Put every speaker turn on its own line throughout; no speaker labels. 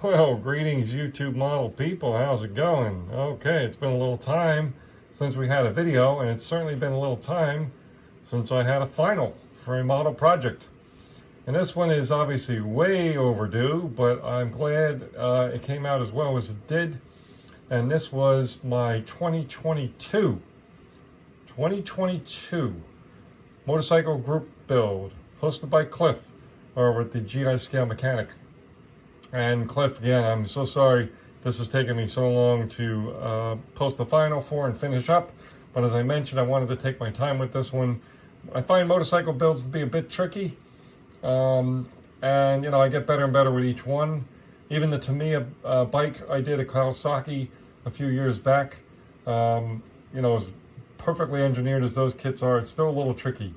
Well, greetings YouTube model people, how's it going? Okay, it's been a little time since we had a video, and it's certainly been a little time since I had a final for a model project. And this one is obviously way overdue, but I'm glad it came out as well as it did. And this was my 2022 motorcycle group build, hosted by Cliff over at the GI Scale Mechanic. And Cliff, again, I'm so sorry this has taken me so long to post the final for and finish up. But as I mentioned, I wanted to take my time with this one. I find motorcycle builds to be a bit tricky. And, you know, I get better and better with each one. Even the Tamiya bike I did at Kawasaki a few years back, you know, as perfectly engineered as those kits are, it's still a little tricky.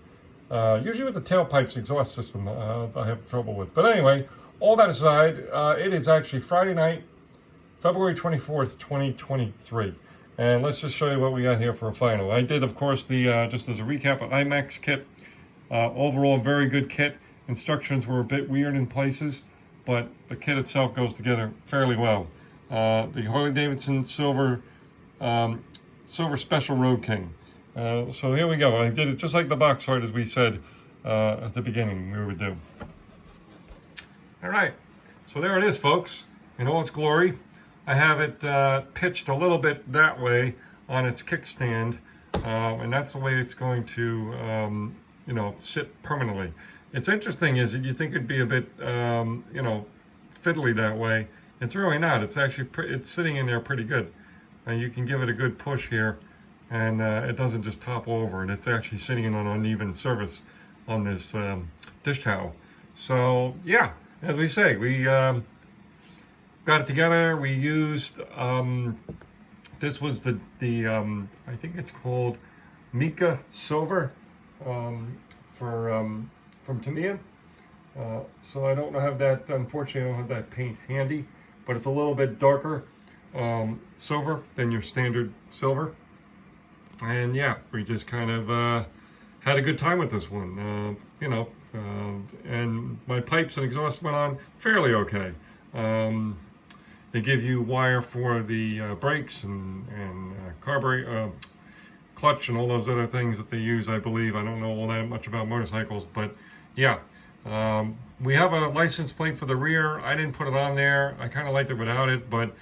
Usually with the tailpipes exhaust system, I have trouble with. But anyway, all that aside, it is actually Friday night, February 24th, 2023. And let's just show you what we got here for a final. I did, of course, the just as a recap, an IMAX kit. Overall, very good kit. Instructions were a bit weird in places, but the kit itself goes together fairly well. The Harley-Davidson Silver Special Road King. So here we go. I did it just like the box art, as we said at the beginning we would do. All right, so there it is, folks, in all its glory. I have it pitched a little bit that way on its kickstand, and that's the way it's going to, you know, sit permanently. It's interesting is that you think it'd be a bit, you know, fiddly that way. It's really not. It's actually it's sitting in there pretty good. And you can give it a good push here, and it doesn't just topple over. And it's actually sitting on an uneven surface on this dish towel. So yeah. As we say, we got it together. We used, this was the I think it's called Mica Silver from Tamiya. So I don't have that, unfortunately I don't have that paint handy, but it's a little bit darker silver than your standard silver. And yeah, we just kind of had a good time with this one, you know. And my pipes and exhaust went on fairly okay. They give you wire for the brakes and carburetor, clutch, and all those other things that they use, I believe. I don't know all that much about motorcycles, but yeah. We have a license plate for the rear. I didn't put it on there. I kind of liked it without it, but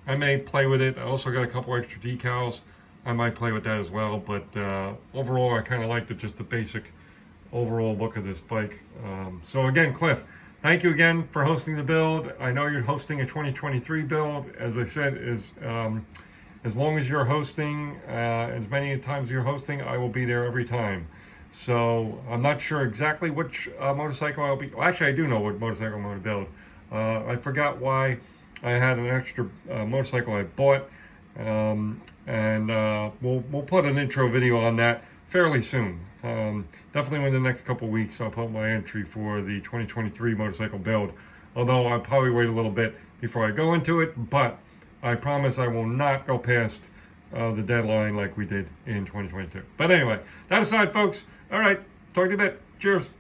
I may play with it. I also got a couple extra decals. I might play with that as well, but overall I kind of liked it, just the basic overall look of this bike. So again, Cliff, thank you again for hosting the build. I know you're hosting a 2023 build. As I said, as long as you're hosting, as many times you're hosting, I will be there every time. So I'm not sure exactly which motorcycle I'll be. Well, actually, I do know what motorcycle I'm going to build. I forgot why I had an extra motorcycle I bought, and we'll put an intro video on that fairly soon. Definitely in the next couple weeks, I'll put my entry for the 2023 motorcycle build. Although I'll probably wait a little bit before I go into it, but I promise I will not go past the deadline like we did in 2022. But anyway, that aside, folks, all right, talk to you in a bit. Cheers.